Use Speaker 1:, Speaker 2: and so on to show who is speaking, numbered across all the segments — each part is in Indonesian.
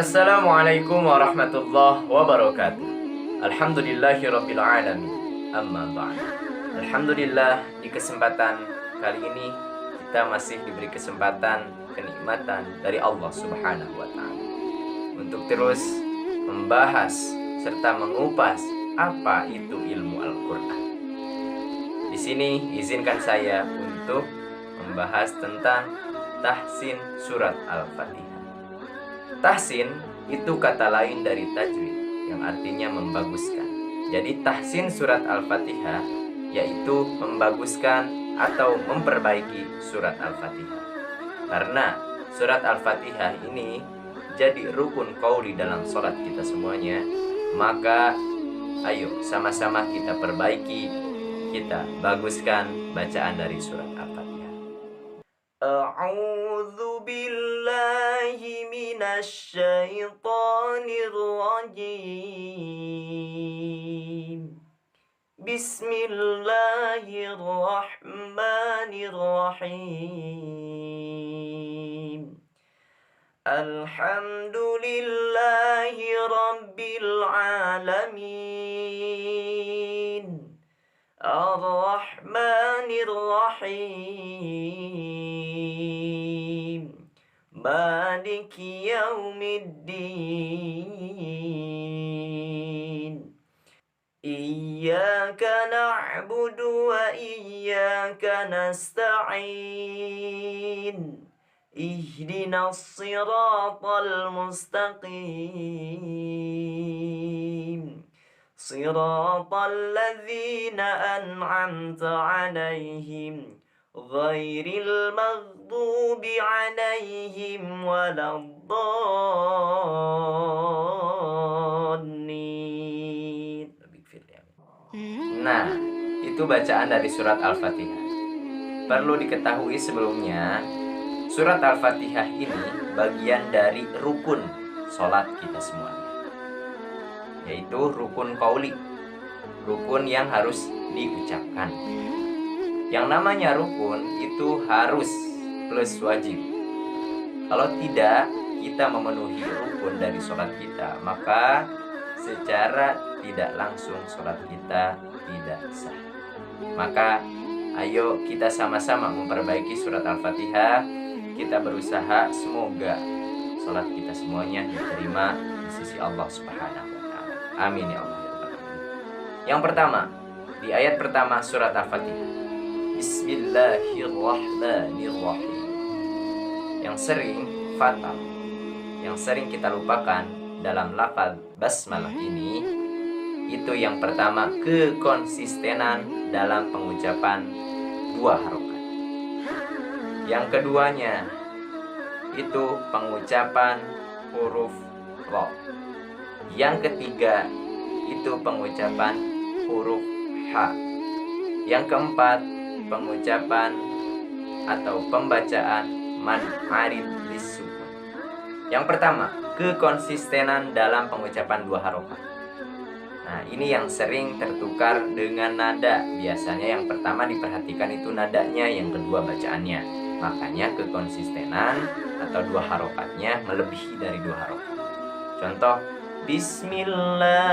Speaker 1: Assalamualaikum warahmatullahi wabarakatuh. Alhamdulillahirabbil alamin. Amma ba'd. Alhamdulillah, di kesempatan kali ini kita masih diberi kesempatan kenikmatan dari Allah Subhanahu wa taala untuk terus membahas serta mengupas apa itu ilmu Al-Qur'an. Di sini izinkan saya untuk membahas tentang tahsin surat Al-Fatihah. Tahsin itu kata lain dari tajwid yang artinya membaguskan. Jadi tahsin surat Al-Fatihah yaitu membaguskan atau memperbaiki surat Al-Fatihah. Karena surat Al-Fatihah ini jadi rukun qauli dalam sholat kita semuanya, maka ayo sama-sama kita perbaiki, kita baguskan bacaan dari surat Al-Fatihah. A'udzu billahi minasy syaithanir rajim. Bismillahirrahmanirrahim. Alhamdulillahi rabbil alamin. Ar-Rahmanir Rahim. Maliki yaumiddin. Iyyaka na'budu wa iyyaka nasta'in. Ihdinas siratal mustaqim. Siratal ladzina an'amta 'alaihim ghairil maghdubi 'alaihim waladdallin. Nah, itu bacaan dari surat Al-Fatihah. Perlu diketahui sebelumnya, surat Al-Fatihah ini bagian dari rukun sholat kita semuanya, yaitu rukun qauli, rukun yang harus diucapkan. Yang namanya rukun itu harus plus wajib. Kalau tidak kita memenuhi rukun dari sholat kita, maka secara tidak langsung sholat kita tidak sah. Maka ayo kita sama-sama memperbaiki surat Al-Fatihah. Kita berusaha semoga sholat kita semuanya diterima di sisi Allah Subhanahu wa ta'ala. Amin ya Allah. Yang pertama, di ayat pertama surat Al-Fatihah, Bismillahirrahmanirrahim. Yang sering fatal, yang sering kita lupakan dalam lafaz basmalah ini, itu yang pertama, kekonsistenan dalam pengucapan dua harokat. Yang keduanya itu pengucapan huruf ro. Yang ketiga itu pengucapan huruf H. Yang keempat, pengucapan atau pembacaan mad arid lisukun. Yang pertama, kekonsistenan dalam pengucapan dua harokat. Nah, ini yang sering tertukar dengan nada. Biasanya yang pertama diperhatikan itu nadanya, yang kedua bacaannya. Makanya kekonsistenan atau dua harokatnya melebihi dari dua harokat. Contoh, Bismillah,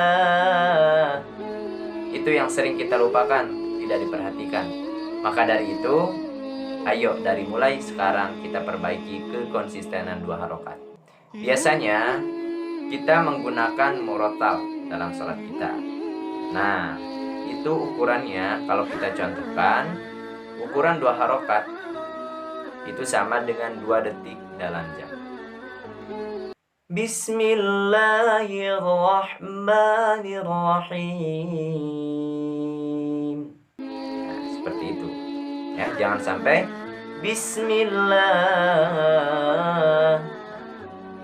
Speaker 1: itu yang sering kita lupakan, tidak diperhatikan. Maka dari itu, ayo dari mulai sekarang kita perbaiki kekonsistenan dua harokat. Biasanya kita menggunakan murotal dalam sholat kita. Nah, itu ukurannya kalau kita contohkan, ukuran dua harokat itu sama dengan 2 detik dalam jam. Bismillahirrahmanirrahim. Nah, seperti itu. Ya, jangan sampai Bismillah.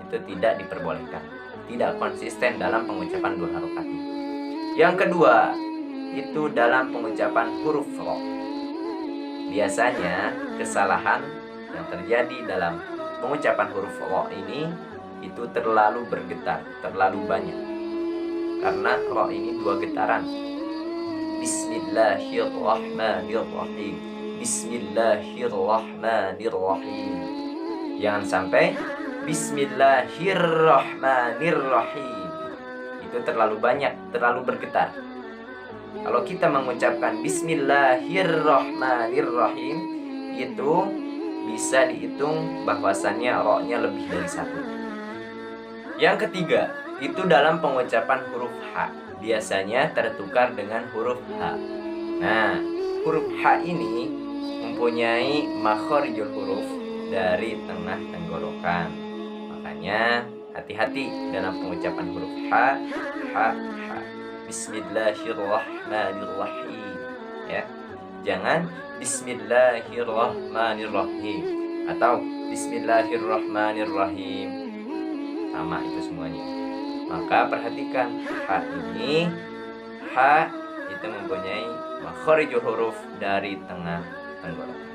Speaker 1: Itu tidak diperbolehkan. Tidak konsisten dalam pengucapan dua harokat. Yang kedua, itu dalam pengucapan huruf ro. Biasanya kesalahan yang terjadi dalam pengucapan huruf ro ini itu terlalu bergetar, terlalu banyak. Karena ro ini 2 getaran. Bismillahirrahmanirrahim. Bismillahirrahmanirrahim. Jangan sampai Bismillahirrahmanirrahim. Itu terlalu banyak, terlalu bergetar. Kalau kita mengucapkan Bismillahirrahmanirrahim, itu bisa dihitung bahwasannya ro-nya lebih dari satu. Yang ketiga, itu dalam pengucapan huruf H. Biasanya tertukar dengan huruf H. Nah, huruf H ini mempunyai makhorijul huruf dari tengah tenggorokan. Makanya hati-hati dalam pengucapan huruf H. Bismillahirrahmanirrahim. Ya, jangan Bismillahirrahmanirrahim atau Bismillahirrahmanirrahim. Sama itu semuanya. Maka perhatikan H ini, H itu mempunyai makhorijul huruf dari tengah tenggorokan.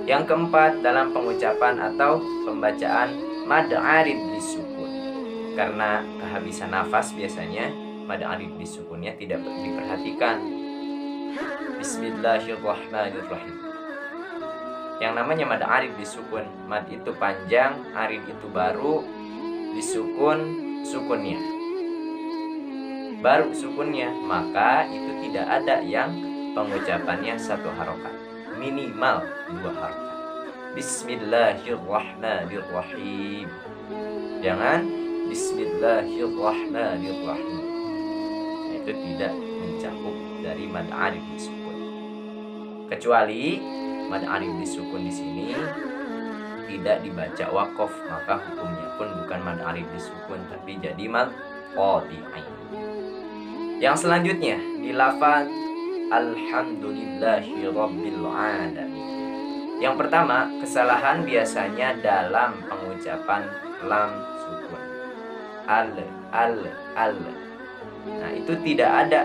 Speaker 1: Yang keempat, dalam pengucapan atau pembacaan mad arid disukun. Karena kehabisan nafas biasanya mad arid disukunnya tidak diperhatikan. Bismillahirrahmanirrahim. Yang namanya mad arid disukun, mad itu panjang, arid itu baru, disukun sukunnya, baru sukunnya, maka itu tidak ada yang pengucapannya satu harokat, minimal 2 harokat. Bismillahirrahmanirrahim. Jangan Bismillahirrahmanirrahim. Nah, itu tidak mencakup dari mad arid disukun. Kecuali mad arid disukun di sini tidak dibaca waqaf, maka hukumnya pun bukan mad arid disukun tapi jadi mad qati'i. Yang selanjutnya di lafaz alhamdulillahi rabbil alamin. Yang pertama, kesalahan biasanya dalam pengucapan lam sukun. Al. Nah, itu tidak ada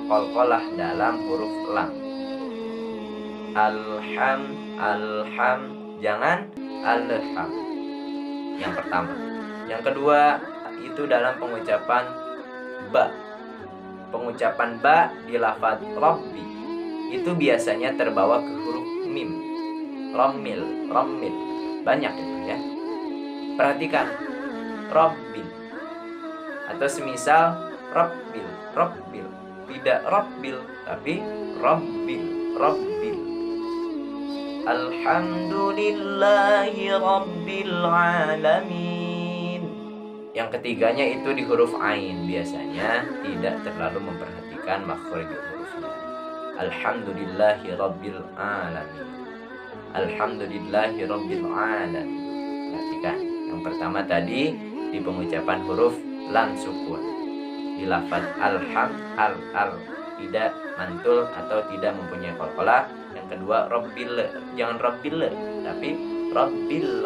Speaker 1: qalqalah dalam huruf lam. Alham, jangan alham. Yang pertama. Yang kedua, itu dalam pengucapan ba. Pengucapan ba di lafaz rabbi itu biasanya terbawa ke huruf mim. Rammil. Banyak itu ya. Perhatikan. Rabbil. Atau semisal rabbil. Tidak rabbil tapi rabbil. Alhamdulillahi rabbil alamin. Yang ketiganya itu di huruf ain, biasanya tidak terlalu memperhatikan makhraj hurufnya. Alhamdulillahi rabbil alamin. Alhamdulillahi rabbil alamin. Perhatikan. Yang pertama tadi di pengucapan huruf lam sukun. Di lafaz alham al tidak mantul atau tidak mempunyai qalqalah. Yang kedua rabbil, jangan rabbil tapi rabbil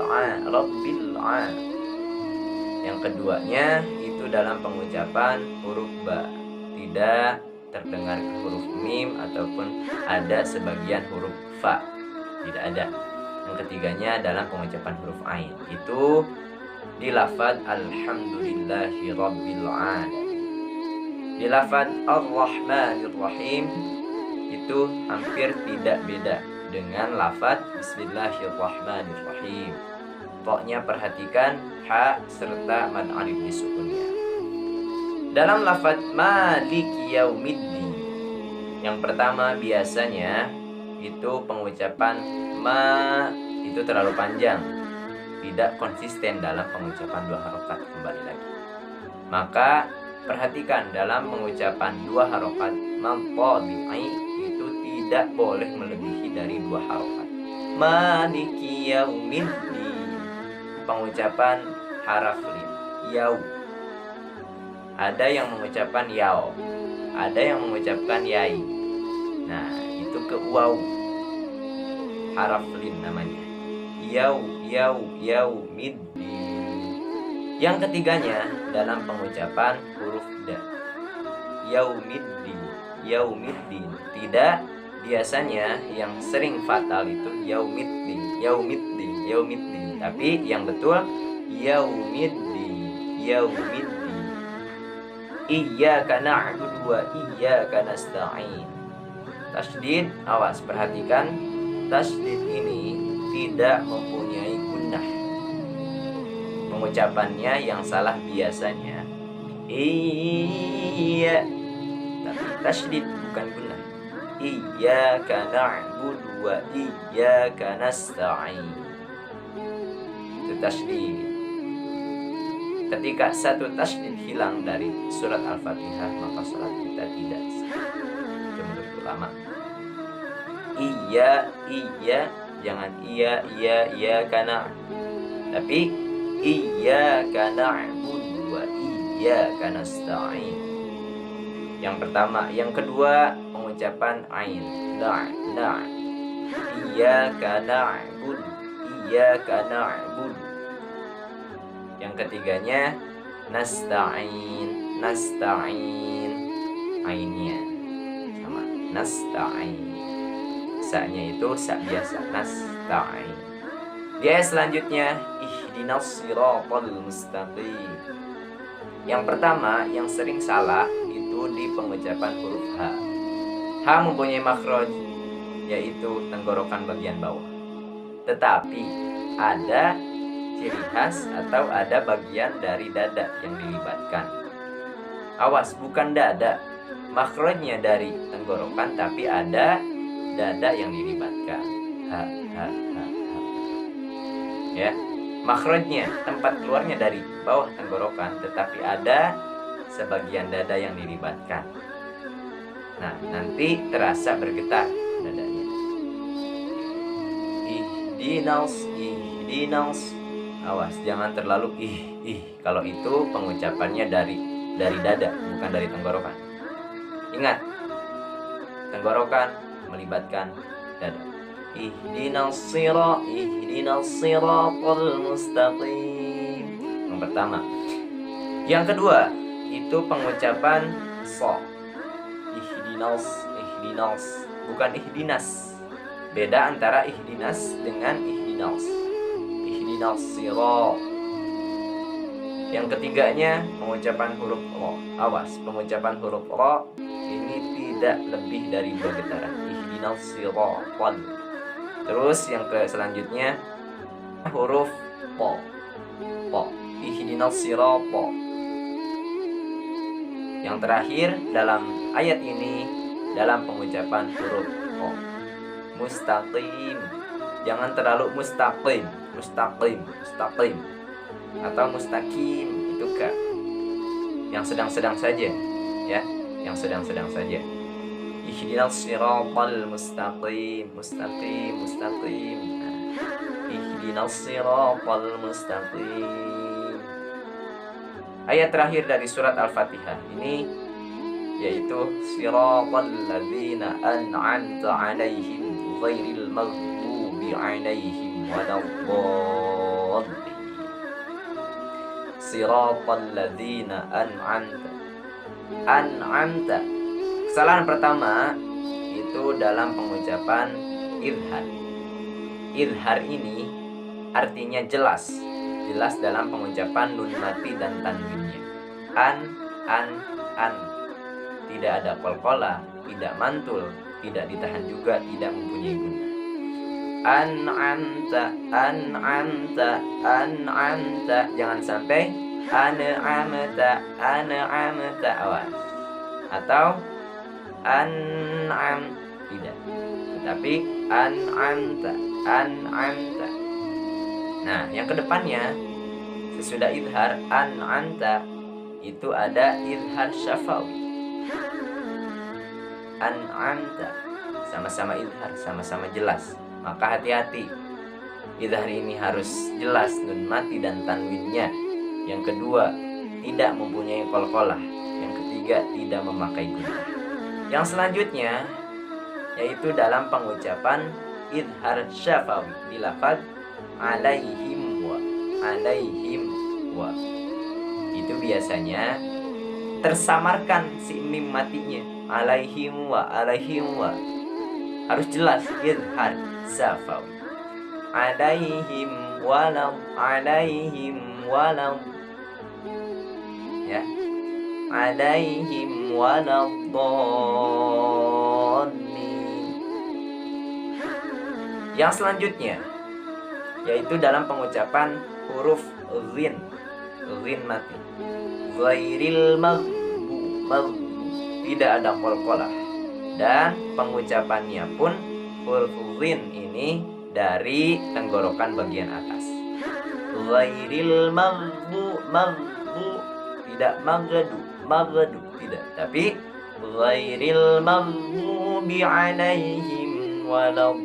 Speaker 1: a. Yang keduanya itu dalam pengucapan huruf ba, tidak terdengar huruf mim ataupun ada sebagian huruf fa, tidak ada. Yang ketiganya dalam pengucapan huruf ain, itu di lafaz alhamdulillahi rabbil alamin. Di lafaz ar-rahmanir-rahim itu hampir tidak beda dengan lafaz bismillahirrahmanirrahim. Pokoknya perhatikan ha serta mad alif disukunnya. Dalam lafaz maliki yaumiddin, yang pertama biasanya itu pengucapan ma itu terlalu panjang, tidak konsisten dalam pengucapan 2 harokat. Kembali lagi, maka perhatikan dalam pengucapan 2 harokat maqta'i itu tidak boleh melebihi dari 2 harokat. Maliki yaumiddin, pengucapan haraf lin, yau. Ada yang mengucapkan yao, ada yang mengucapkan yai. Nah, itu ke waw, haraf lin namanya. Yau middin. Yang ketiganya dalam pengucapan huruf da. Yaumiddin. Tidak, biasanya yang sering fatal itu yaumiddin. Tapi yang betul yaumiddin. Iyyaka na'budu wa iyyaka nasta'in. Tasydid, awas perhatikan, tasydid ini tidak mempunyai gunnah. pengucapannya yang salah biasanya iya, tapi tasydid bukan gunnah. Iyyaka na'budu wa iyyaka nasta'in. Itu tasydid. Ketika satu tasydid hilang dari surat Al-Fatihah, maka salat kita tidak sah. Itu menurut ulama. Iya, jangan iya karena, tapi iyyaka na'budu wa iyyaka nasta'in. Yang pertama, yang kedua pengucapan ain, na. Iyyaka na'budu, iyyaka na'budu. Yang ketiganya nasta'in, ainnya sama nasta'in. Sa-nya itu sa biasa, nasta'in. Di ayat selanjutnya ihdinas siratal mustaqim. Yang pertama yang sering salah itu di pengucapan huruf H. H mempunyai makhraj, yaitu tenggorokan bagian bawah. Tetapi ada ciri khas atau ada bagian dari dada yang dilibatkan. Awas, bukan dada. Makhrajnya dari tenggorokan, tapi ada dada yang dilibatkan. Ha. Ya, makhrajnya, tempat keluarnya dari bawah tenggorokan, tetapi ada sebagian dada yang dilibatkan. Nah, nanti terasa bergetar dadanya. Ihdinas. Awas, jangan terlalu kalau itu pengucapannya dari dada, bukan dari tenggorokan. Ingat, tenggorokan melibatkan dada. Ihdinas siratal mustaqim. Yang pertama. Yang kedua, itu pengucapan so. Ihdinas, bukan ihdinas. Beda antara ihdinas dengan ihdinas. Ihdinas sirat. Yang ketiganya pengucapan huruf ro. Awas, pengucapan huruf ro ini tidak lebih dari 2 getaran. Ihdinas siratal. Terus yang selanjutnya huruf po. Ihdinas siratal. Yang terakhir dalam ayat ini dalam pengucapan huruf po. Mustaqim. Jangan terlalu mustaqim atau mustaqim, itu kak yang sedang-sedang saja, ya, yang sedang-sedang saja. Ihdinas siratal mustaqim. Ihdinas siratal mustaqim. Ayat terakhir dari surat Al-Fatihah ini yaitu siratal ladzina an'amta 'alaihim ghairil maghdubi 'alaihim waladdallin. Siratal ladzina an'amta. Kesalahan pertama itu dalam pengucapan idhar. Idhar ini artinya jelas dalam pengucapan nun mati dan tanwinnya. An. Tidak ada qalqalah, tidak mantul, tidak ditahan juga, tidak mempunyai guna. An'amta. Jangan sampai an'amta. Awas. Atau an'am, tidak. Tetapi an'amta. Nah, yang kedepannya sesudah idhar an'amta itu ada idhar syafawi. An'amta sama-sama idhar, sama-sama jelas. Maka hati-hati, idhar ini harus jelas nun mati dan tanwinnya. Yang kedua, tidak mempunyai qalqalah. Yang ketiga, tidak memakai guna. Yang selanjutnya yaitu dalam pengucapan idhar syafawi di lafaz alaihim wa. Itu biasanya tersamarkan si mim matinya. Alaihim wa. Harus jelas idhar syafawi. Alaihim walam. Ya. Alaihim waladdallin. Yang selanjutnya yaitu dalam pengucapan huruf zin. Ghin mati. Ghairil maghdubi, tidak ada qalqalah. Dan pengucapannya pun huruf ghin ini dari tenggorokan bagian atas. Ghairil maghdu, tidak maghdu tidak, tapi ghairil maghdubi alaihim walad.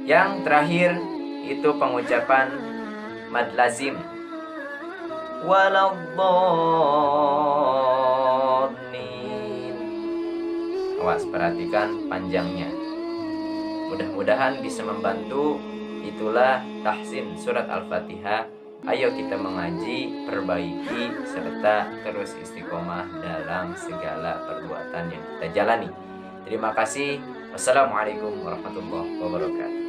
Speaker 1: Yang terakhir itu pengucapan mad lazim, waladdallin. Awas perhatikan panjangnya. Mudah-mudahan bisa membantu. Itulah tahsin surat Al-Fatihah. Ayo kita mengaji, perbaiki, serta terus istiqomah dalam segala perbuatan yang kita jalani. Terima kasih. Wassalamualaikum warahmatullahi wabarakatuh.